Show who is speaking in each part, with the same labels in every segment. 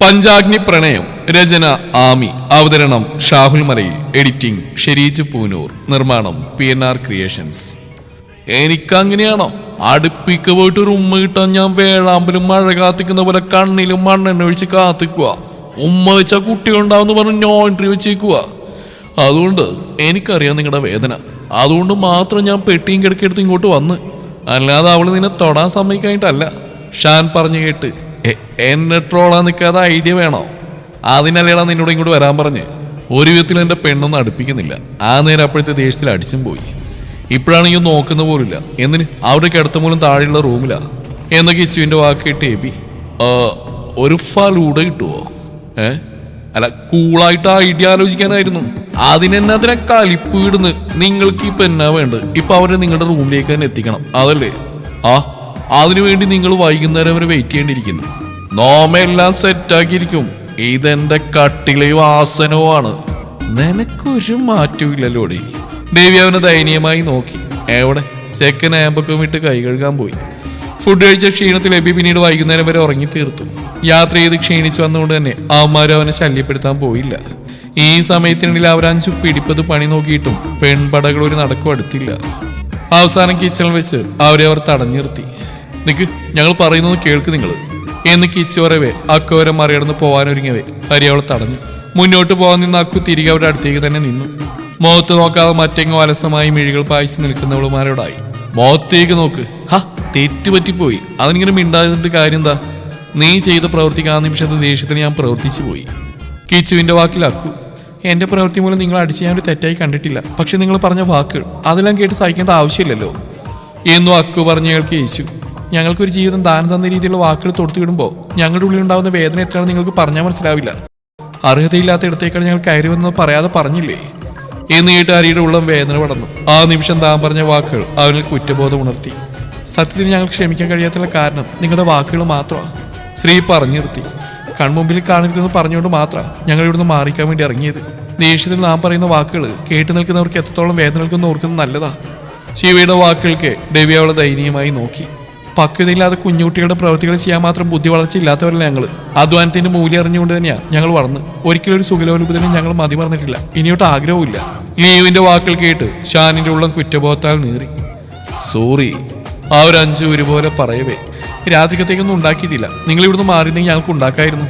Speaker 1: പഞ്ചാഗ്നി പ്രണയം. രചന ആമി. അവതരണം ഷാഹുൽ മലയിൽ. എഡിറ്റിംഗ് ഷെരീജ് പൂനൂർ. നിർമ്മാണം PNR ക്രിയേഷൻസ്. എനിക്കങ്ങനെയാണോ? അടുപ്പിക്ക് പോയിട്ട് ഒരു ഉമ്മ കിട്ടാൻ ഞാൻ വേഴാമ്പലും മഴ കാത്തിക്കുന്ന പോലെ കണ്ണിലും മണ്ണെണ്ണ ഒഴിച്ച് കാത്തിക്കുക. ഉമ്മ വെച്ച കുട്ടികളുണ്ടാവുന്ന പറഞ്ഞ് നോൺട്രി വെച്ചേക്കുക. അതുകൊണ്ട് എനിക്കറിയാം നിങ്ങളുടെ വേദന. അതുകൊണ്ട് മാത്രം ഞാൻ പെട്ടിയും കിടക്കെടുത്ത് ഇങ്ങോട്ട് വന്ന്. അല്ലാതെ അവള് നിന്നെ തൊടാൻ സമ്മതിക്കായിട്ടല്ല. ഷാൻ പറഞ്ഞു കേട്ട് എന്നെ ട്രോളാൻ നിൽക്കാതെ ഐഡിയ വേണോ? അതിനല്ലേടാ നിന്നോട് ഇങ്ങോട്ട് വരാൻ പറഞ്ഞ്. ഒരു വിധത്തിൽ എൻ്റെ പെണ്ണൊന്നും അടുപ്പിക്കുന്നില്ല. ആ നേരം അപ്പോഴത്തെ ദേഷ്യത്തിൽ അടിച്ചും പോയി. ഇപ്പോഴാണെങ്കിൽ നോക്കുന്ന പോലില്ല. എന്തിന് അവരുടെ കിടത്ത മൂലം താഴെയുള്ള റൂമിലാ എന്നൊക്കെ കിച്ചുവിൻ്റെ വാക്ക് കേട്ട് എബി ഒരു ഫലൂട കിട്ടുമോ? അല്ല, കൂളായിട്ട് ഐഡിയ ആലോചിക്കാനായിരുന്നു. അതിനെന്നതിനെ കലിപ്പ് വിടുന്ന്. നിങ്ങൾക്ക് ഇപ്പൊ എന്നാ വേണ്ടത്? ഇപ്പൊ അവരെ നിങ്ങളുടെ റൂമിലേക്ക് തന്നെ എത്തിക്കണം, അതല്ലേ? അതിനുവേണ്ടി നിങ്ങൾ വൈകുന്നേരം വരെ വെയിറ്റ് ചെയ്യേണ്ടിയിരിക്കുന്നു. നോമെല്ലാം സെറ്റാക്കിയിരിക്കും. ഇതെന്റെ കട്ടിലയും ആസനവുമാണ്. നിനക്കൊരു മാറ്റമില്ലല്ലോടി. ദേവി അവനെ ദയനീയമായി നോക്കി. എവിടെ? ചെക്കൻ ആമ്പൊക്കെ വിട്ട് കൈ കഴുകാൻ പോയി. ഫുഡ് കഴിച്ച ക്ഷീണത്തിൽ എബി പിന്നീട് വൈകുന്നേരം വരെ ഉറങ്ങി തീർത്തു. യാത്ര ചെയ്ത് ക്ഷീണിച്ചു വന്നുകൊണ്ട് തന്നെ അവന്മാരും അവനെ ശല്യപ്പെടുത്താൻ പോയില്ല. ഈ സമയത്തിനിടയിൽ അവർ 5 പിടിപ്പത് പണി നോക്കിയിട്ടും പെൺപടകൾ ഒരു നടക്കും അടുത്തില്ല. അവസാനം കിച്ചണിൽ വെച്ച് അവർ തടഞ്ഞു നിർത്തി. നിക്ക്, ഞങ്ങൾ പറയുന്നത് കേൾക്ക് നിങ്ങൾ എന്ന് കിച്ചു പറയവേ അക്കവരെ മറികടന്ന് പോവാനൊരുങ്ങവേ ഹരി അവളെ തടഞ്ഞു. മുന്നോട്ട് പോകാൻ നിന്ന് അക്കു തിരികെ അവരുടെ അടുത്തേക്ക് തന്നെ നിന്നു. മുഖത്ത് നോക്കാതെ മറ്റെങ്ങോ അലസമായി മിഴികൾ പായിച്ച് നിൽക്കുന്നവളുമാരോടായി. മുഖത്തേക്ക് നോക്ക്. തെറ്റുപറ്റിപ്പോയി. അതിനിങ്ങനെ മിണ്ടാതിട്ട് കാര്യം എന്താ? നീ ചെയ്ത പ്രവൃത്തിക്ക് ആ നിമിഷത്തെ ദേഷ്യത്തിന് ഞാൻ പ്രവർത്തിച്ചു പോയി. കിച്ചുവിന്റെ വാക്കിൽ അക്കു. എന്റെ പ്രവൃത്തി മൂലം നിങ്ങൾ അടിച്ച് ഞാൻ ഒരു തെറ്റായി കണ്ടിട്ടില്ല. പക്ഷെ നിങ്ങൾ പറഞ്ഞ വാക്കുകൾ അതെല്ലാം കേട്ട് സഹിക്കേണ്ട ആവശ്യമില്ലല്ലോ എന്നും അക്കു പറഞ്ഞ കേൾക്ക് യേശു. ഞങ്ങൾക്കൊരു ജീവിതം ദാനം തന്ന രീതിയിലുള്ള വാക്കുകൾ തൊടുത്തുവിടുമ്പോൾ ഞങ്ങളുടെ ഉള്ളിൽ ഉണ്ടാകുന്ന വേദന എത്രയാണ് നിങ്ങൾക്ക് പറഞ്ഞാൽ മനസ്സിലാവില്ല. അർഹതയില്ലാത്ത ഇടത്തേക്കാൾ ഞങ്ങൾ കയറി വന്നത് പറയാതെ പറഞ്ഞില്ലേ എന്ന് കേട്ട് ഹരിയുടെ ഉള്ളം വേദന പടർന്നു. ആ നിമിഷം താൻ പറഞ്ഞ വാക്കുകൾ അവനിൽ കുറ്റബോധം ഉണർത്തി. സത്യത്തിൽ ഞങ്ങൾ ക്ഷമിക്കാൻ കഴിയാത്തുള്ള കാരണം നിങ്ങളുടെ വാക്കുകൾ മാത്രമാണ്. ശ്രീ പറഞ്ഞു നിർത്തി. കൺമുമ്പിൽ കാണരുതെന്ന് പറഞ്ഞുകൊണ്ട് മാത്രമാണ് ഞങ്ങൾ ഇവിടുന്ന് മാറിക്കാൻ വേണ്ടി ഇറങ്ങിയത്. ദേഷ്യത്തിൽ നാം പറയുന്ന വാക്കുകൾ കേട്ടു നിൽക്കുന്നവർക്ക് എത്രത്തോളം വേദന നൽകുമെന്ന് ഓർക്കുന്നത് നല്ലതാ. ശിവയുടെ വാക്കുകൾക്ക് ദേവി അവളെ ദയനീയമായി നോക്കി. പക്വതയില്ലാതെ കുഞ്ഞുകുട്ടികളുടെ പ്രവൃത്തികൾ ചെയ്യാൻ മാത്രം ബുദ്ധി വളർച്ച ഇല്ലാത്തവരല്ല ഞങ്ങൾ. അധ്വാനത്തിന്റെ മൂല്യം അറിഞ്ഞുകൊണ്ട് തന്നെയാണ് ഞങ്ങൾ വളർന്ന്. ഒരിക്കലും ഒരു സുഖലോലുപതിനും ഞങ്ങൾ മതി പറഞ്ഞിട്ടില്ല. ഇനിയോട്ട് ആഗ്രഹവുമില്ല. ലീവിന്റെ വാക്കുകൾ കേട്ട് ഷാനിന്റെ ഉള്ളം കുറ്റബോധത്താൽ നീറി. സോറി. അവർ 5 ഒരുപോലെ പറയവേ രാത്രിക്കത്തേക്കൊന്നും ഉണ്ടാക്കിയിട്ടില്ല. നിങ്ങൾ ഇവിടുന്ന് മാറിയിരുന്നെങ്കിൽ ഞങ്ങൾക്ക് ഉണ്ടാക്കായിരുന്നു.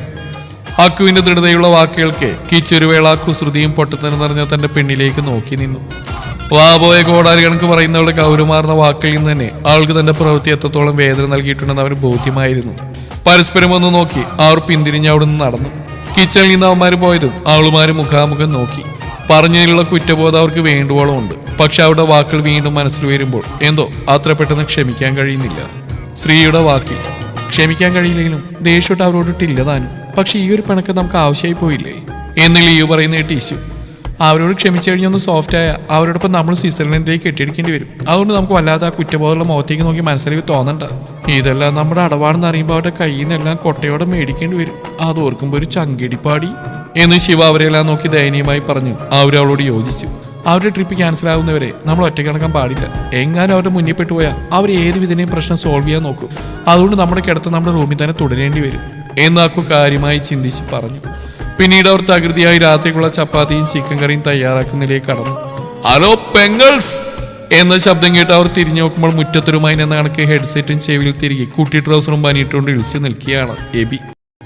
Speaker 1: അക്കുവിന്റെ ദൃഢതയുള്ള വാക്കുകൾക്ക് കിച്ചൊരു വേള കുസൃതിയും പൊട്ടത്തനും നിറഞ്ഞ തന്റെ പെണ്ണിലേക്ക് നോക്കി നിന്നു. വാപോയ കോടാലി കണക്ക് പറയുന്നവളുടെ ഗൗരവമാർന്ന വാക്കിൽ നിന്ന് തന്നെ ആൾക്ക് തന്റെ പ്രവൃത്തി എത്രത്തോളം വേദന നൽകിയിട്ടുണ്ടെന്ന് അവന് ബോധ്യമായിരുന്നു. പരസ്പരം ഒന്ന് നോക്കി അവർ പിന്തിരിഞ്ഞ് അവിടെ നിന്ന് നടന്നു. കിച്ചണിൽ നിന്ന് അവന്മാര് പോയതും അവളുമാര് മുഖാമുഖം നോക്കി. പറഞ്ഞതിലുള്ള കുറ്റബോധം അവർക്ക് വേണ്ടുവോളം ഉണ്ട്. പക്ഷെ അവരുടെ വാക്കുകൾ വീണ്ടും മനസ്സിൽ വരുമ്പോൾ എന്തോ അത്ര പെട്ടെന്ന് ക്ഷമിക്കാൻ കഴിയുന്നില്ല. ശ്രീയുടെ വാക്കിൽ ക്ഷമിക്കാൻ കഴിയില്ലെങ്കിലും ദേഷ്യോട്ട് അവരോടിട്ടില്ല താനും. പക്ഷെ ഈ ഒരു പിണക്ക് നമുക്ക് ആവശ്യമായി പോയില്ലേ എന്ന് ലീവ് പറയുന്ന ടീച്ചു. അവരോട് ക്ഷമിച്ചു കഴിഞ്ഞൊന്ന് സോഫ്റ്റ് ആയ അവരോടൊപ്പം നമ്മൾ സ്വിറ്റ്സർലൻഡിലേക്ക് കെട്ടിയെടുക്കേണ്ടി വരും. അതുകൊണ്ട് നമുക്ക് വല്ലാതെ ആ കുറ്റബോധമുള്ള മുഖത്തേക്ക് നോക്കി മനസ്സിലേക്ക് തോന്നണ്ട. ഇതെല്ലാം നമ്മുടെ അടവാണെന്ന് അറിയുമ്പോൾ അവരുടെ കയ്യിൽ നിന്നെല്ലാം കൊട്ടയോടെ മേടിക്കേണ്ടി വരും. അത് ഓർക്കുമ്പോൾ ഒരു ചങ്കിടിപ്പാടി എന്ന് ശിവ അവരെല്ലാം നോക്കി ദയനീയമായി പറഞ്ഞു. അവരവളോട് യോജിച്ചു. അവരുടെ ട്രിപ്പ് ക്യാൻസൽ ആകുന്നവരെ നമ്മൾ ഒറ്റയ്ക്ക് നടക്കാൻ പാടില്ല. എങ്ങാനും അവരുടെ മുന്നിൽ പെട്ടുപോയാൽ അവർ ഏത് വിധേനയും പ്രശ്നം സോൾവ് ചെയ്യാൻ നോക്കും. അതുകൊണ്ട് നമ്മുടെ കിടത്ത് നമ്മുടെ റൂമിൽ തന്നെ തുടരേണ്ടി വരും എന്നാക്കു കാര്യമായി ചിന്തിച്ച് പറഞ്ഞു. പിന്നീട് അവർ തകൃതിയായി രാത്രിക്കുള്ള ചപ്പാത്തിയും ചിക്കൻ കറിയും തയ്യാറാക്കുന്നതിലേക്ക് കടന്നു. ഹലോ പെങ്ങൾസ് എന്ന ശബ്ദം കേട്ട് അവർ തിരിഞ്ഞു നോക്കുമ്പോൾ മുറ്റത്തൊരുമായി എന്ന കണക്ക് ഹെഡ്സെറ്റും ചെവിയിൽ തിരികെ കുട്ടി ട്രൗസറും പനിയിട്ടുകൊണ്ട് ഇളിച്ചു നിൽക്കുകയാണ് എബി.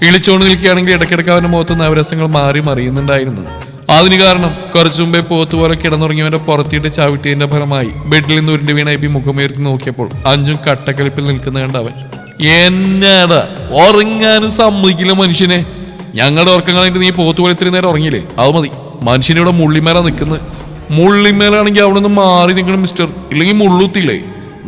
Speaker 1: ഇളിച്ചുകൊണ്ട് നിൽക്കുകയാണെങ്കിൽ ഇടയ്ക്കിടയ്ക്ക് അവന്റെ മുഖത്ത് നവരസങ്ങൾ മാറി മറിയുന്നുണ്ടായിരുന്നു. അതിന് കാരണം കുറച്ചു മുമ്പേ പോത്തുപോലെ കിടന്നുറങ്ങിയവന്റെ പുറത്തിയിട്ട് ചവിട്ടിയതിന്റെ ഫലമായി ബെഡിൽ നിന്ന് ഉരുണ്ട് വീണ എബി മുഖമുയർത്തി നോക്കിയപ്പോൾ 5 കട്ടക്കലിപ്പിൽ നിൽക്കുന്ന കണ്ട അവൻ. എന്നാടാ ഉറങ്ങാനും സമ്മതിക്കില്ല മനുഷ്യനെ. ഞങ്ങളുടെ ഉറക്കങ്ങളായിട്ട് നീ പോത്തുപോലെ ഇത്രയും നേരം ഉറങ്ങിയില്ലേ? അത് മതി. മനുഷ്യനിവിടെ മുള്ളിമേല നിൽക്കുന്നത്. മുള്ളിമേലാണെങ്കിൽ അവിടെ നിന്ന് മാറി നിൽക്കണം മിസ്റ്റർ, ഇല്ലെങ്കിൽ മുള്ളുത്തില്ലേ?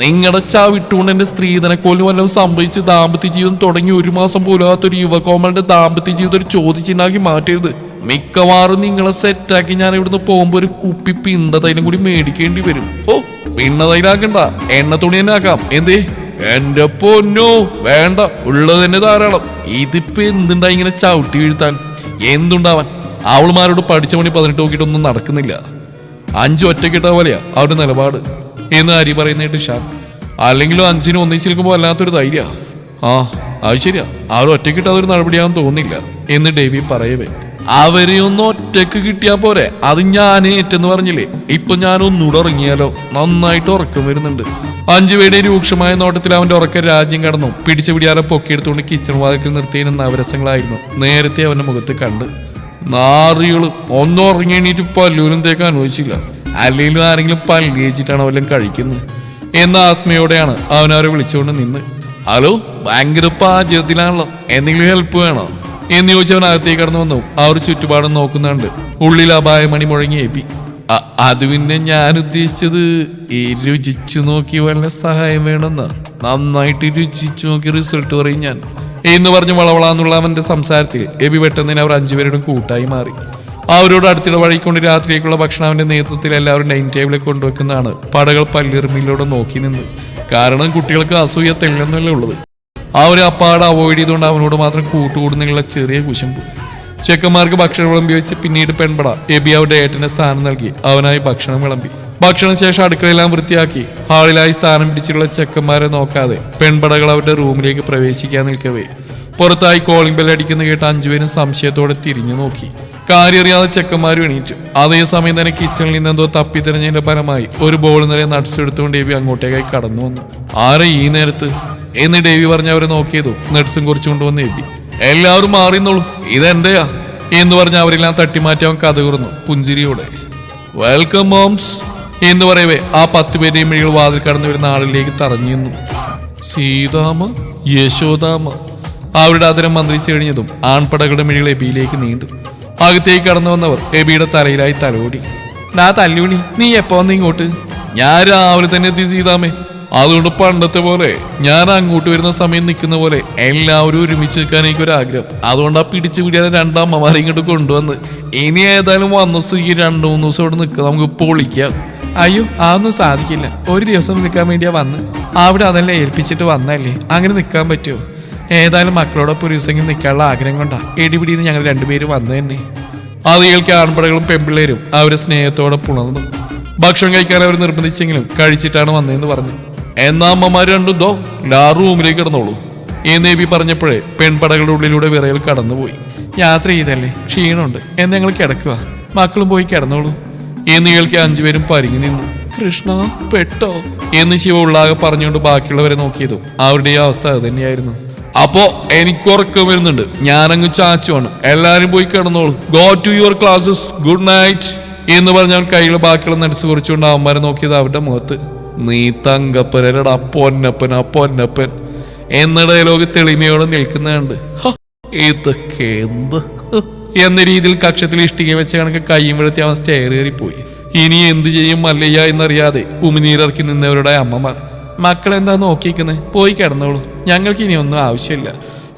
Speaker 1: നിങ്ങളുടെ ചവിട്ടുകൊണ്ട് എന്റെ സ്ത്രീധനക്കോലിന് വല്ലതും സംഭവിച്ച് ദാമ്പത്യ ജീവിതം തുടങ്ങി 1 മാസം പോലാത്തൊരു യുവകോമളുടെ ദാമ്പത്യ ജീവിതം ഒരു ചോദിച്ചുണ്ടാക്കി മാറ്റരുത്. മിക്കവാറും നിങ്ങളെ സെറ്റാക്കി ഞാൻ ഇവിടുന്ന് പോകുമ്പോ ഒരു കുപ്പി പിണ്ടതൈലും കൂടി മേടിക്കേണ്ടി വരും. പിണ്ടതൈലാക്കണ്ട, എണ്ണ തുണി തന്നെ ആക്കാം. എന്തേ? എന്റെ പൊന്നോ വേണ്ട, ഉള്ളത് തന്നെ ധാരാളം. ഇതിപ്പോ എന്തുണ്ടാ ഇങ്ങനെ ചവിട്ടി വീഴ്ത്താൻ? എന്തുണ്ടാവാൻ? അവളുമാരോട് പഠിച്ച പണി 18 നോക്കിയിട്ടൊന്നും നടക്കുന്നില്ല. 5 ഒറ്റക്കിട്ട പോലെയാ അവരുടെ നിലപാട് എന്ന് ഹരി പറയുന്നതായിട്ട് ഷാൻ. അല്ലെങ്കിലും 5ന് ഒന്നിച്ച് നിൽക്കുമ്പോൾ വല്ലാത്തൊരു ധൈര്യ. അത് ശരിയാ, അവർ ഒറ്റക്കിട്ട് അതൊരു നടപടിയാണെന്ന് തോന്നില്ല എന്ന് ഡേവി പറയവേ. അവരെ ഒന്ന് ഒറ്റക്ക് കിട്ടിയാ പോരെ, അത് ഞാൻ ഏറ്റെന്ന് പറഞ്ഞില്ലേ. ഇപ്പൊ ഞാൻ ഒന്നുകൂടെ ഉറങ്ങിയാലോ, നന്നായിട്ട് ഉറക്കം വരുന്നുണ്ട്. അഞ്ജുവയുടെ രൂക്ഷമായ നോട്ടത്തിൽ അവന്റെ ഉറക്കം രാജ്യം കടന്നു. പിടിച്ചു പിടിയാറെ പൊക്കിയെടുത്തുകൊണ്ട് കിച്ചൺ വാതിൽക്കൽ നിർത്തിയ നവരസങ്ങളായിരുന്നു നേരത്തെ അവന്റെ മുഖത്ത് കണ്ട്. നാറികള് ഒന്നും ഉറങ്ങി എണീറ്റ് പല്ലൂരും തേക്കാൻ അനുവദിച്ചില്ല. അല്ലെങ്കിലും ആരെങ്കിലും പല്ല് കഴിച്ചിട്ടാണ് അവരെല്ലാം കഴിക്കുന്നത് എന്ന ആത്മയോടെയാണ് അവനവരെ വിളിച്ചുകൊണ്ട് നിന്ന്. ഹലോ, ഭയങ്കര പാചകത്തിലാണല്ലോ, എന്തെങ്കിലും ഹെൽപ്പ് വേണോ എന്ന് ചോദിച്ചവൻ അകത്തേക്ക് കടന്നു വന്നു. അവർ ചുറ്റുപാടും നോക്കുന്നുണ്ട്. ഉള്ളിൽ അപായമണി മുഴങ്ങി എബി. അത് പിന്നെ ഞാൻ ഉദ്ദേശിച്ചത് ഈ രുചിച്ചു നോക്കി വല്ല സഹായം വേണമെന്ന്. നന്നായിട്ട് രുചിച്ചു നോക്കി റിസൾട്ട് പറയും ഞാൻ എന്ന് പറഞ്ഞ് വളവളാന്നുള്ള അവന്റെ സംസാരത്തിൽ എബി പെട്ടെന്ന് അവർ 5 പേരുടെ കൂട്ടായി മാറി. അവരോട് അടുത്തിടെ വഴിക്കൊണ്ട് രാത്രിയേക്കുള്ള ഭക്ഷണം അവന്റെ നേതൃത്വത്തിൽ എല്ലാവരും ഡൈനിങ് ടേബിളിൽ കൊണ്ടുവെക്കുന്നതാണ്. പടകൾ പല്ലിറുമ്പിലൂടെ നോക്കി നിന്ന്. കാരണം കുട്ടികൾക്ക് അസൂയ തെല്ലെന്നല്ലേ ഉള്ളത്. അവരെ അപ്പാടെ അവോയ്ഡ് ചെയ്തുകൊണ്ട് അവനോട് മാത്രം കൂട്ടുകൂടുന്നുള്ള ചെറിയ കുശുമ്പ്. ചെക്കന്മാർക്ക് ഭക്ഷണം വിളമ്പി വെച്ച് പിന്നീട് പെൺപട എബി അവരുടെ ഏട്ടന്റെ സ്ഥാനം നൽകി അവനായി ഭക്ഷണം വിളമ്പി. ഭക്ഷണ ശേഷം അടുക്കളയെല്ലാം വൃത്തിയാക്കി ഹാളിലായി സ്ഥാനം പിടിച്ചിട്ടുള്ള ചെക്കന്മാരെ നോക്കാതെ പെൺപടകൾ അവരുടെ റൂമിലേക്ക് പ്രവേശിക്കാൻ നിൽക്കവേ പുറത്തായി കോളിംഗ് ബെൽ അടിക്കുന്ന കേട്ട് 5 പേരും സംശയത്തോടെ തിരിഞ്ഞു നോക്കി. കാര്യറിയാതെ ചെക്കന്മാരും എണീറ്റു. അതേസമയം തന്നെ കിച്ചണിൽ നിന്നെന്തോ തപ്പിത്തിരഞ്ഞതിന്റെ ഫലമായി ഒരു ബോൾ നിറയെ നട്ട്സ് എടുത്തുകൊണ്ട് ഡേവി അങ്ങോട്ടേക്കായി കടന്നു വന്നു. ആരെ ഈ നേരത്ത് എന്ന് ഡേവി പറഞ്ഞ് അവരെ നോക്കിയതും നട്ട്സും കുറച്ചു കൊണ്ടുവന്ന് എബി. എല്ലാവരും മാറിന്നോളൂ, ഇതെന്റെയാ എന്ന് പറഞ്ഞ് അവരെല്ലാം തട്ടിമാറ്റി അവൻ കഥ കുറുന്നു പുഞ്ചിരിയോടെ. വെൽക്കം മോംസ് എന്ന് പറയവേ ആ 10 പേരുടെയും മിഴികൾ വാതിൽ കടന്നു വരുന്ന ആളിലേക്ക് തറഞ്ഞു നിന്നു. സീതാമ്മ, യശോദാമ്മ. അവരുടെ അതിരം മന്ത്രിച്ചു കഴിഞ്ഞതും ആൺപടകളുടെ മിഴികൾ എബിയിലേക്ക് നീണ്ടു. അകത്തേക്ക് കടന്നു വന്നവർ എബിയുടെ തലയിലായി തലോടി. നാ തല്ലുണി, നീ എപ്പോ വന്ന് ഇങ്ങോട്ട്? ഞാൻ രാവിലെ തന്നെ എത്തി സീതാമ്മേ. അതുകൊണ്ട് പണ്ടത്തെ പോലെ ഞാൻ അങ്ങോട്ട് വരുന്ന സമയം നിൽക്കുന്ന പോലെ എല്ലാവരും ഒരുമിച്ച് നിൽക്കാൻ എനിക്കൊരാഗ്രഹം. അതുകൊണ്ട് ആ പിടിച്ചു പിടിയാതെ 2 അമ്മമാരെ ഇങ്ങോട്ട് കൊണ്ടുവന്ന്. ഇനി ഏതായാലും വന്ന സ്ഥിതിക്ക് 2-3 ദിവസം ഇവിടെ നിൽക്കാം, നമുക്ക് പൊളിക്കാം. അയ്യോ, അതൊന്നും സാധിക്കില്ല. ഒരു ദിവസം നിൽക്കാൻ വേണ്ടിയാ വന്ന്. അവിടെ അതെല്ലാം ഏൽപ്പിച്ചിട്ട് വന്നല്ലേ, അങ്ങനെ നിൽക്കാൻ പറ്റുമോ? ഏതായാലും മക്കളോടൊപ്പം ഒരു ദിവസം നിൽക്കാനുള്ള ആഗ്രഹം കൊണ്ടാ എടിപിടിന്ന് ഞങ്ങൾ 2 പേരും വന്നു തന്നെ. അത് കേൾക്കാൻ ആൺപടകളും പെൺപിള്ളേരും അവരെ സ്നേഹത്തോടെ പുണർന്നു. ഭക്ഷണം കഴിക്കാൻ അവർ നിർബന്ധിച്ചെങ്കിലും കഴിച്ചിട്ടാണ് വന്നതെന്ന് പറഞ്ഞു. എന്നാ അമ്മമാർ 2 ദോ റൂമിലേക്ക് കിടന്നോളൂ എന്ന് എബി പറഞ്ഞപ്പോഴേ പെൺപടകളുടെ ഉള്ളിലൂടെ വിറയൽ കടന്നുപോയി. യാത്ര ചെയ്തല്ലേ, ക്ഷീണമുണ്ട്, എന്ന് ഞങ്ങൾ കിടക്കുക, മക്കളും പോയി കിടന്നോളൂ എന്ന് കേൾക്കാൻ 5 പേരും പരിങ്ങി നിന്നു. കൃഷ്ണ പെട്ടോ എന്ന് ശിവ ഉള്ളാകെ പറഞ്ഞുകൊണ്ട് ബാക്കിയുള്ളവരെ നോക്കിയതും അവരുടെ ഈ അവസ്ഥ അത് തന്നെയായിരുന്നു. അപ്പോ എനിക്ക് ഉറക്കം വരുന്നുണ്ട്, ഞാനങ്ങ് ചാച്ചുവാണ്, എല്ലാരും പോയി കിടന്നോളൂ. Go to your classes, good night എന്ന് പറഞ്ഞ അവൻ കൈകളെ ബാക്കിയുള്ള നടിച്ചു കുറിച്ചുകൊണ്ട് അവന്മാരെ നോക്കിയത് അവരുടെ മുഖത്ത്. നീ തങ്കപ്പനടാ പൊന്നപ്പൻ, ആ പൊന്നപ്പൻ എന്ന ഡയലോഗ് തെളിമയോടെ നിൽക്കുന്നുണ്ട്. ഇതൊക്കെ എന്ത് എന്ന രീതിയിൽ കക്ഷത്തിൽ ഇഷ്ടിക വെച്ച കണക്ക് കൈയും വെളുത്തി അവൻ സ്റ്റെയർ കയറിപ്പോയി. ഇനി എന്ത് ചെയ്യും മല്ലയ്യ എന്നറിയാതെ ഉമിനീരിറക്കി നിന്നവരുടെ അമ്മമാർ. മക്കളെന്താ നോക്കിയിരിക്കുന്നത്, പോയി കിടന്നോളൂ, ഞങ്ങൾക്ക് ഇനി ഒന്നും ആവശ്യമില്ല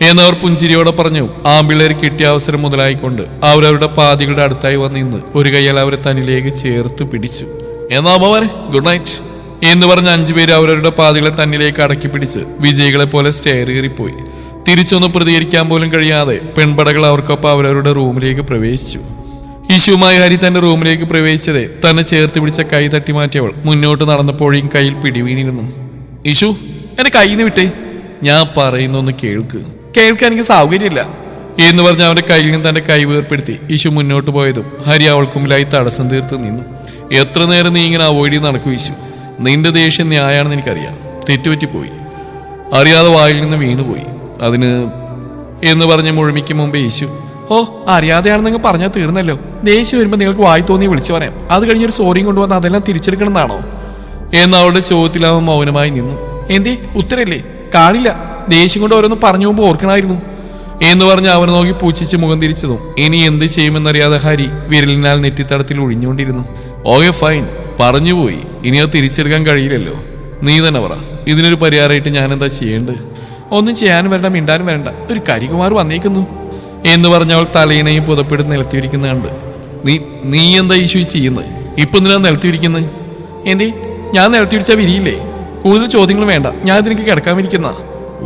Speaker 1: എന്നവർ പുഞ്ചിരിയോടെ പറഞ്ഞു. ആമ്പിള്ളേർ കിട്ടിയ അവസരം മുതലായിക്കൊണ്ട് അവരവരുടെ പാതികളുടെ അടുത്തായി വന്നിന്ന് ഒരു കൈയാൽ അവരെ തന്നിലേക്ക് ചേർത്ത് പിടിച്ചു. എന്നാ അമ്മമാരെ ഗുഡ് നൈറ്റ് എന്ന് പറഞ്ഞ 5 പേര് അവരവരുടെ പാതികളെ തന്നിലേക്ക് അടക്കി പിടിച്ച് വിജയികളെ പോലെ സ്റ്റെയർ കയറിപ്പോയി. തിരിച്ചൊന്ന് പ്രതികരിക്കാൻ പോലും കഴിയാതെ പെൺപടകൾ അവർക്കൊപ്പം അവരവരുടെ റൂമിലേക്ക് പ്രവേശിച്ചു. ഇഷുമായി ഹരി തന്റെ റൂമിലേക്ക് പ്രവേശിച്ചതെ തന്നെ ചേർത്ത് പിടിച്ച കൈ തട്ടി മാറ്റിയവൾ മുന്നോട്ട് നടന്നപ്പോഴേയും കയ്യിൽ പിടിവീണിരുന്നു. ഇഷു, എന്നെ കയ്യിൽ നിന്ന് വിട്ടേ, ഞാൻ പറയുന്നൊന്ന് കേൾക്കാൻ എനിക്ക് സൗകര്യമില്ല എന്ന് പറഞ്ഞ് അവന്റെ കയ്യിൽ നിന്ന് തന്റെ കൈ വേർപ്പെടുത്തി ഇഷു മുന്നോട്ട് പോയതും ഹരി അവൾക്ക് മുമ്പിലായി തടസ്സം തീർത്ത് നിന്നു. എത്ര നേരം നീ ഇങ്ങനെ അവോയ്ഡ് ചെയ്ത് നടക്കും ഇഷു? നിന്റെ ദേഷ്യം ന്യായാണെന്ന് എനിക്കറിയാം, തെറ്റുപറ്റിപ്പോയി, അറിയാതെ വായിൽ നിന്ന് വീണുപോയി, അതിന് എന്ന് പറഞ്ഞ് മുഴുമിക്കും മുമ്പേ ഇഷു. ഓ, അറിയാതെയാണെന്നങ്ങ് പറഞ്ഞാൽ തീർന്നല്ലോ. ദേഷ്യം വരുമ്പോൾ നിങ്ങൾക്ക് വായി തോന്നി വിളിച്ചു പറയാം, അത് കഴിഞ്ഞൊരു സോറിയും കൊണ്ടുവന്ന് അതെല്ലാം തിരിച്ചെടുക്കണമെന്നാണോ എന്ന് അവളുടെ ചോദ്യത്തിൽ അവൻ മൗനമായി നിന്നു. എന്തേ ഉത്തരല്ലേ? കാണില്ല, ദേഷ്യം കൊണ്ട് ഓരോന്ന് പറഞ്ഞു പോകുമ്പോൾ ഓർക്കണമായിരുന്നു എന്ന് പറഞ്ഞ് അവനെ നോക്കി പൂച്ചിച്ച് മുഖം തിരിച്ചതും ഇനി എന്ത് ചെയ്യുമെന്നറിയാതെ ഹരി വിരലിനാൽ നെറ്റിത്തടത്തിൽ ഒഴിഞ്ഞുകൊണ്ടിരുന്നു. ഓക്കെ ഫൈൻ, പറഞ്ഞുപോയി, ഇനി അത് തിരിച്ചെടുക്കാൻ കഴിയില്ലല്ലോ, നീ തന്നെ പറ, ഇതിനൊരു പരിഹാരമായിട്ട് ഞാൻ എന്താ ചെയ്യേണ്ടത്? ഒന്നും ചെയ്യാനും വരണ്ട, മിണ്ടാനും വരണ്ട, ഒരു കരികുമാർ വന്നേക്കുന്നു എന്ന് പറഞ്ഞവൾ തലയിണയും പുതപ്പെടുത്ത് നിലത്തിരിക്കുന്ന കണ്ട്. നീ എന്താ ഇഷ്യൂ ചെയ്യുന്നത്? ഇപ്പൊ എന്തിനാ നിലത്തിരിക്കുന്നത്? എന്തേ, ഞാൻ നിലത്തിരിച്ചാൽ വിരിയില്ലേ? കൂടുതൽ ചോദ്യങ്ങൾ വേണ്ട, ഞാൻ ഇതിനൊക്കെ കിടക്കാനിരിക്കുന്ന.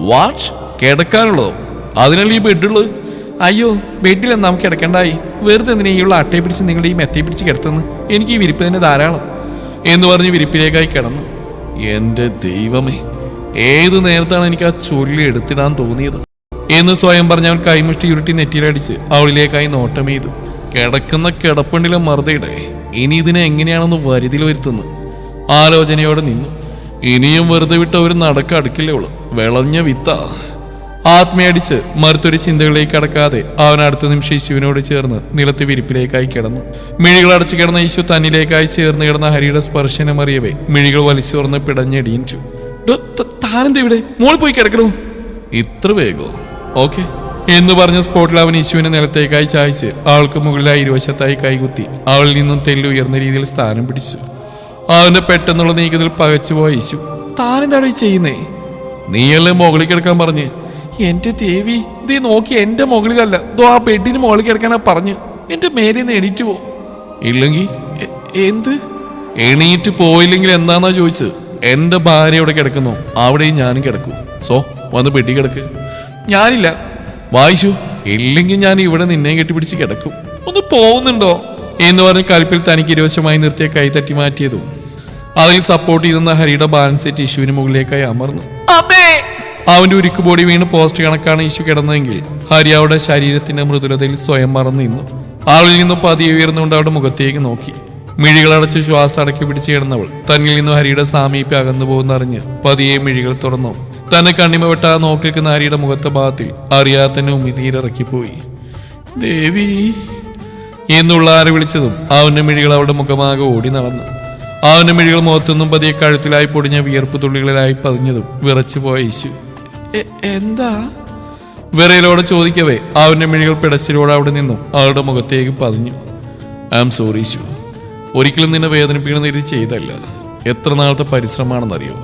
Speaker 1: വാട്ട്, കിടക്കാനുള്ളതോ? അതിനല്ലേ ഈ ബെഡുള്ളത്? അയ്യോ, ബെഡിലെന്താ നമുക്ക് കിടക്കണ്ടായി, വെറുതെ എന്തിനാ ഈ ഉള്ള അട്ടയെ പിടിച്ച് നിങ്ങളുടെ ഈ മെത്തയെ പിടിച്ച് കിടത്തുന്നു, എനിക്ക് ഈ വിരിപ്പ് തന്നെ ധാരാളം എന്ന് പറഞ്ഞ് വിരിപ്പിലേക്കായി കിടന്നു. എന്റെ ദൈവമേ, ഏത് നേരത്താണ് എനിക്ക് ആ ചൊല്ലി എടുത്തിടാൻ തോന്നിയത്? എന്ന് സ്വയം പറഞ്ഞ അവൻ കൈമുഷ്ടി ഉരുട്ടി നെറ്റിയിലടിച്ച് അവളിലേക്കായി നോട്ടമെയ്തു. കിടക്കുന്ന കിടപ്പുണ്ടിലെ മറുതയുടെ ഇനി ഇതിനെ എങ്ങനെയാണെന്ന് വരുതിൽ വരുത്തുന്നു ആലോചനയോടെ നിന്നു. ഇനിയും വെറുതെ വിട്ട ഒരു നടക്ക അടുക്കില്ലേ ഉള്ളു, വിളഞ്ഞ വിത്ത. ആത്മയടിച്ച് മറുത്തൊരു ചിന്തകളിലേക്ക് കടക്കാതെ അവൻ അടുത്ത നിമിഷം യേശുവിനോട് ചേർന്ന് നിലത്ത് വിരിപ്പിലേക്കായി കിടന്നു. മിഴികൾ അടച്ചു കിടന്ന യേശു തന്നിലേക്കായി ചേർന്ന് കിടന്ന ഹരിയുടെ സ്പർശനമറിയവേ മിഴികൾ വലിച്ചോർന്ന് പിടഞ്ഞെടിയിച്ചു. താനെന്താ ഇവിടെ? മോൾ പോയി കിടക്കണു. ഇത്ര വേഗോ? ഓക്കെ എന്ന് പറഞ്ഞ സ്പോട്ടിൽ അവൻ യേശുവിനെ നിലത്തേക്കായി ചായച്ച് അവൾക്ക് മുകളിലായി ഇരുവശത്തായി കൈകുത്തി അവളിൽ നിന്നും തെല്ലു ഉയർന്ന രീതിയിൽ സ്ഥാനം പിടിച്ചു. അവന്റെ പെട്ടെന്നുള്ള നീക്കത്തിൽ പകച്ചുപോയ യേശു, താനെന്താണോ ചെയ്യുന്നേ? നീയല്ലേ മുകളിൽ കിടക്കാൻ പറഞ്ഞ്? എന്റെ ദേവി, നീ നോക്കി എന്റെ മുകളിലല്ല, ആ ബെഡിന് മുകളിൽ കിടക്കാനാ പറഞ്ഞു. എന്റെ മേലിന്ന് എണീറ്റ് പോ. ഇല്ലെങ്കിൽ എന്ത്? എണീറ്റ് പോയില്ലെങ്കിൽ എന്താന്നാ ചോദിച്ചത്? എന്റെ ഭാര്യ ഇവിടെ കിടക്കുന്നു, അവിടെയും ഞാനും കിടക്കൂ. സോ വന്ന് ബെഡി കിടക്ക്. ഞാനില്ല. വായിച്ചു, ഇല്ലെങ്കിൽ ഞാൻ ഇവിടെ നിന്നെ കെട്ടിപ്പിടിച്ച് കിടക്കും. ഒന്ന് പോകുന്നുണ്ടോ എന്ന് പറഞ്ഞ് കലിപ്പിൽ തനിക്ക് ഇരുവശമായി നിർത്തിയ കൈ തട്ടി മാറ്റിയതും അതിൽ സപ്പോർട്ട് ചെയ്തെന്ന ഹരിയുടെ ബാലൻസ് സെറ്റ് യേശുവിന് മുകളിലേക്കായി അമർന്നു. അവന്റെ ഉരുക്ക് ബോഡി വീണ് പോസ്റ്റ് കണക്കാണ് യേശു കിടന്നതെങ്കിൽ ഹരി അവരുടെ ശരീരത്തിന്റെ മൃദുലതയിൽ സ്വയം മറന്നു നിന്നു. ആളിൽ നിന്നും പതിയെ ഉയർന്നുകൊണ്ട് അവരുടെ മുഖത്തേക്ക് നോക്കി. മിഴികളടച്ച് ശ്വാസം അടക്കി പിടിച്ച് കിടന്നവൾ തന്നിൽ നിന്നും ഹരിയുടെ സാമീപ്യം അകന്നു പോകുന്നറിഞ്ഞ് പതിയെ മിഴികൾ തുറന്നു. തന്നെ കണ്ണിമ വെട്ടാ നോക്കി നിൽക്കുന്ന ഹരിയുടെ മുഖത്തെ ഭാഗത്തിൽ അറിയാതെ തന്നെ ഉമിനീരിറക്കിപ്പോയി. ദേവി എന്നുള്ള ആരെ വിളിച്ചതും അവന്റെ മിഴികൾ അവളുടെ മുഖമാകെ ഓടി നടന്നു. അവന്റെ മിഴികൾ മുഖത്തൊന്നും പതിയെ കഴുത്തിലായി പൊടിഞ്ഞ വിയർപ്പ് തുള്ളികളിലായി പതിഞ്ഞതും വിറച്ചു പോയ യേശു. എന്താ? വിറയിലോടെ ചോദിക്കവേ അവന്റെ മിഴികൾ പിടച്ചിലോടെ അവിടെ നിന്നും അവളുടെ മുഖത്തേക്ക് പതിഞ്ഞു. ഐ ആം സോറി യേശു, ഒരിക്കലും നിന്നെ വേദനിപ്പിക്കണമെന്ന് ഇത് ചെയ്തല്ല. എത്ര നാളത്തെ പരിശ്രമമാണെന്നറിയോ?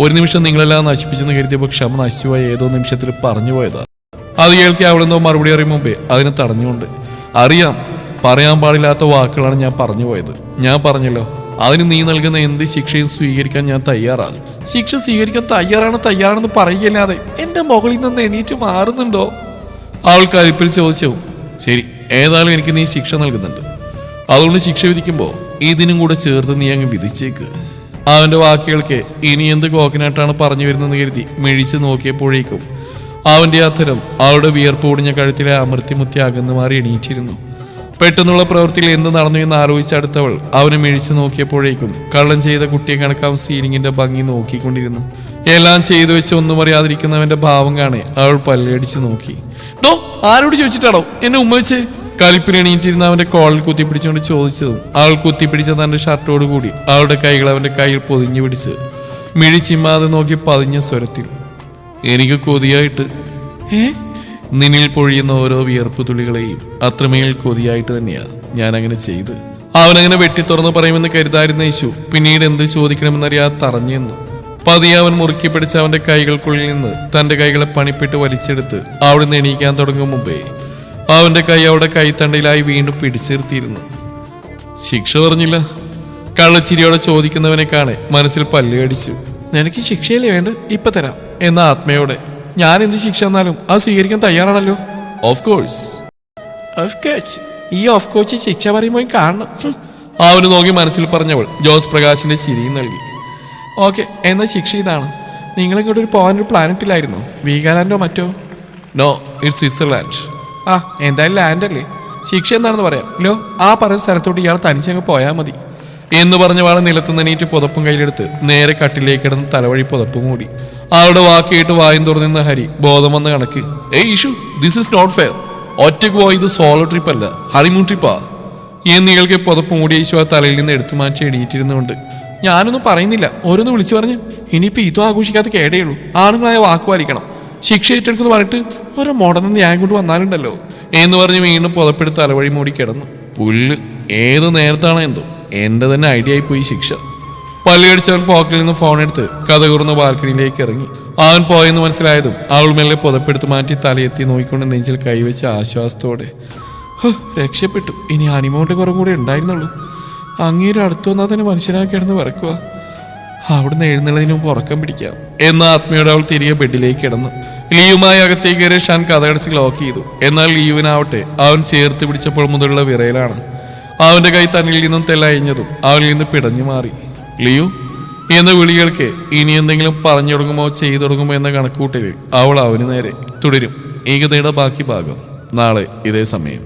Speaker 1: ഒരു നിമിഷം നിങ്ങളെല്ലാം നശിപ്പിച്ചെന്ന് കരുതിയപ്പോൾ ക്ഷമ നശിച്ചുപോയ ഏതോ നിമിഷത്തിൽ പറഞ്ഞു പോയതാ. അത് കേൾക്കി അവളെന്തോ മറുപടി അറിയും മുമ്പേ അതിനെ തടഞ്ഞുകൊണ്ട്, അറിയാം, പറയാൻ പാടില്ലാത്ത വാക്കുകളാണ് ഞാൻ പറഞ്ഞു പോയത്. ഞാൻ പറഞ്ഞല്ലോ, അതിന് നീ നൽകുന്ന എന്ത് ശിക്ഷയും സ്വീകരിക്കാൻ ഞാൻ തയ്യാറാണ്. ശിക്ഷ സ്വീകരിക്കാൻ തയ്യാറാണെന്ന് പറയുകയല്ലാതെ എന്റെ മുകളിൽ നിന്ന് എണീറ്റ് മാറുന്നുണ്ടോ? അവൾ കലിപ്പിൽ ചോദിച്ചു. ശരി, ഏതായാലും എനിക്ക് നീ ശിക്ഷ നൽകുന്നുണ്ട്. അതുകൊണ്ട് ശിക്ഷ വിധിക്കുമ്പോൾ ഇതിനും കൂടെ ചേർത്ത് നീ അങ്ങ് വിധിച്ചേക്ക്. അവന്റെ വാക്കുകൾക്ക് ഇനി എന്ത് കോക്കനായിട്ടാണ് പറഞ്ഞു വരുന്നതെന്ന് കരുതി മിഴിച്ച് നോക്കിയപ്പോഴേക്കും അവന്റെ അത്തരം അവളുടെ വിയർപ്പ് ഒടിഞ്ഞ കഴുത്തിലെ അമർത്തിമുത്തി അകന്നു മാറി എണീറ്റിരുന്നു. പെട്ടെന്നുള്ള പ്രവൃത്തിയിൽ എന്ത് നടന്നു എന്ന് ആലോചിച്ചടുത്തവൾ അവനെ മിഴിച്ചു നോക്കിയപ്പോഴേക്കും കള്ളം ചെയ്ത കുട്ടിയെ കണക്കാവും സീലിംഗിന്റെ ഭംഗി നോക്കിക്കൊണ്ടിരുന്നു. എല്ലാം ചെയ്തു വെച്ച് ഒന്നും അറിയാതിരിക്കുന്നവന്റെ ഭാവം കാണെ അവൾ പല്ലടിച്ച് നോക്കി. ഡോ, ആരോട് ചോദിച്ചിട്ടാണോ എന്നെ ഉമ്മ വെച്ച്? കലിപ്പിൽ എണീറ്റിരുന്ന അവന്റെ കോളിൽ കുത്തിപ്പിടിച്ചുകൊണ്ട് ചോദിച്ചതും അവൾ കുത്തിപ്പിടിച്ച തന്റെ ഷർട്ടോട് കൂടി അവളുടെ കൈകൾ അവന്റെ കയ്യിൽ പൊതിഞ്ഞു പിടിച്ച് മിഴിച്ചിമ്മാതെ നോക്കി പതിഞ്ഞ സ്വരത്തിൽ, എനിക്ക് കൊതിയായിട്ട്. നിന്നിൽ പൊഴിയുന്ന ഓരോ വിയർപ്പ് തുള്ളികളെയും അത്രമേൽ കൊതിയായിട്ട് തന്നെയാ ഞാൻ അങ്ങനെ ചെയ്ത്. അവനങ്ങനെ വെട്ടി തുറന്നു പറയുമെന്ന് കരുതായിരുന്ന യേശു പിന്നീട് എന്ത് ചോദിക്കണമെന്നറിയാതെ തറഞ്ഞെന്നു. പതിയെ അവൻ മുറുക്കി പിടിച്ച അവന്റെ കൈകൾക്കുള്ളിൽ നിന്ന് തന്റെ കൈകളെ പണിപ്പെട്ട് വലിച്ചെടുത്ത് അവിടെ നിന്ന് എണീക്കാൻ തുടങ്ങും മുമ്പേ അവന്റെ കൈ അവിടെ കൈത്തണ്ടയിലായി വീണ്ടും പിടിച്ചിരുത്തിയിരുന്നു. ശിക്ഷ പറഞ്ഞില്ല? കള്ളച്ചിരിയോടെ ചോദിക്കുന്നവനെ കാണെ മനസ്സിൽ പല്ലുകടിച്ചു. നിനക്ക് ശിക്ഷയല്ലേ വേണ്ട, ഇപ്പൊ തരാം എന്ന ആത്മയോടെ. ഞാൻ എന്ത് ശിക്ഷ എന്നാലും അത് സ്വീകരിക്കാൻ തയ്യാറാണല്ലോ. Of course. ഈ ഓഫ് കോഴ്സ് ശിക്ഷ പറയുമ്പോൾ കാണണം. അവന് നോക്കി മനസ്സിൽ പറഞ്ഞവൾ ജോസ് പ്രകാശിന്റെ ചിരിയും നൽകി. ഓക്കെ, എന്നാ ശിക്ഷ ഇതാണ്. നിങ്ങളിങ്ങോട്ടൊരു പോകാനൊരു പ്ലാൻ ഇട്ടില്ലായിരുന്നു? വീഗാലാൻഡോ മറ്റോ? No, it's Switzerland. ആ, എന്തായാലും ലാൻഡ് അല്ലേ. ശിക്ഷ എന്താണെന്ന് പറയാം ലോ. ആ പറഞ്ഞ സ്ഥലത്തോട്ട് ഇയാൾ തനിച്ചങ്ങ് പോയാൽ മതി എന്ന് പറഞ്ഞവാളെ നിലത്ത് നനീറ്റ് പുതപ്പും കയ്യിലെടുത്ത് നേരെ കട്ടിലേക്ക് കിടന്ന് തലവഴി പുതപ്പ് മൂടി. അവളുടെ വാക്ക് കേട്ട് വായും തുറന്നിരുന്ന ഹരി ബോധം വന്ന കണക്ക്, ഏയ് Ishu, this is not fair. ഒറ്റയ്ക്ക് പോയത് സോളോ ട്രിപ്പ് അല്ല, ഹണിമൂൺ ട്രിപ്പാ എന്ന് ഇയാൾക്ക് പുതപ്പ് മൂടി യേശു ആ തലയിൽ നിന്ന് എടുത്തു മാറ്റി എണീറ്റിരുന്നുകൊണ്ട്, ഞാനൊന്നും പറയുന്നില്ല, ഓരോന്ന് വിളിച്ചു പറഞ്ഞു. ഇനിയിപ്പോ ഇതും ആഘോഷിക്കാത്ത കേടേയുള്ളൂ. ആണുങ്ങളായ വാക്ക് പാലിക്കണം. ശിക്ഷ ഏറ്റെടുക്കുന്നു പറഞ്ഞിട്ട് ഓരോ മോഡൽ ഞാൻ കൊണ്ട് വന്നാലുണ്ടല്ലോ എന്ന് പറഞ്ഞ് വീണ്ടും പുതപ്പെടുത്ത് തലവഴി മൂടി കിടന്നു. പുല്ല്, ഏത് നേരത്താണോ എന്തോ എന്റെ തന്നെ ഐഡിയ ആയി പോയി ശിക്ഷ. പല്ലുകടിച്ചവൻ പോക്കറ്റിൽ നിന്ന് ഫോൺ എടുത്ത് കഥ കുറുന്ന ബാൽക്കണിയിലേക്ക് ഇറങ്ങി. അവൻ പോയെന്ന് മനസ്സിലായതും അവൾ മെല്ലെ പുതപ്പെടുത്ത് മാറ്റി തലയെത്തി നോക്കിക്കൊണ്ട് നെഞ്ചിൽ കൈവച്ച ആശ്വാസത്തോടെ, രക്ഷപ്പെട്ടു, ഇനി ഹണിമൂണിന്റെ കുറവും കൂടെ ഉണ്ടായിരുന്നുള്ളൂ. അങ്ങേര് അടുത്തു വന്നാൽ തന്നെ മനുഷ്യനാക്കി കിടന്ന് വിറക്കുക. അവിടുന്ന് എഴുന്നള്ളതിന് മുമ്പ് ഉറക്കം പിടിക്കാം എന്ന ആത്മയോടെ അവൾ തിരികെ ബെഡിലേക്ക് കിടന്നു. ലിയുമായി അകത്തേക്ക് കയറി ഷാൻ കഥകടച്ച് ലോക്ക് ചെയ്തു. എന്നാൽ ലിയുവിനാവട്ടെ അവൻ ചേർത്ത് പിടിച്ചപ്പോൾ മുതലുള്ള വിറയിലാണ്. അവന്റെ കൈ തന്നിൽ നിന്നും തെല്ലഴിഞ്ഞതും അവനിൽ നിന്ന് പിടഞ്ഞു മാറി. ലിയു എന്ന വിളികൾക്ക് ഇനി എന്തെങ്കിലും പറഞ്ഞു തുടങ്ങുമോ ചെയ്തു തുടങ്ങുമോ എന്ന കണക്കൂട്ടലിൽ അവൾ അവന് നേരെ തുടരും. ഏകതയുടെ ബാക്കി ഭാഗം നാളെ ഇതേ സമയം.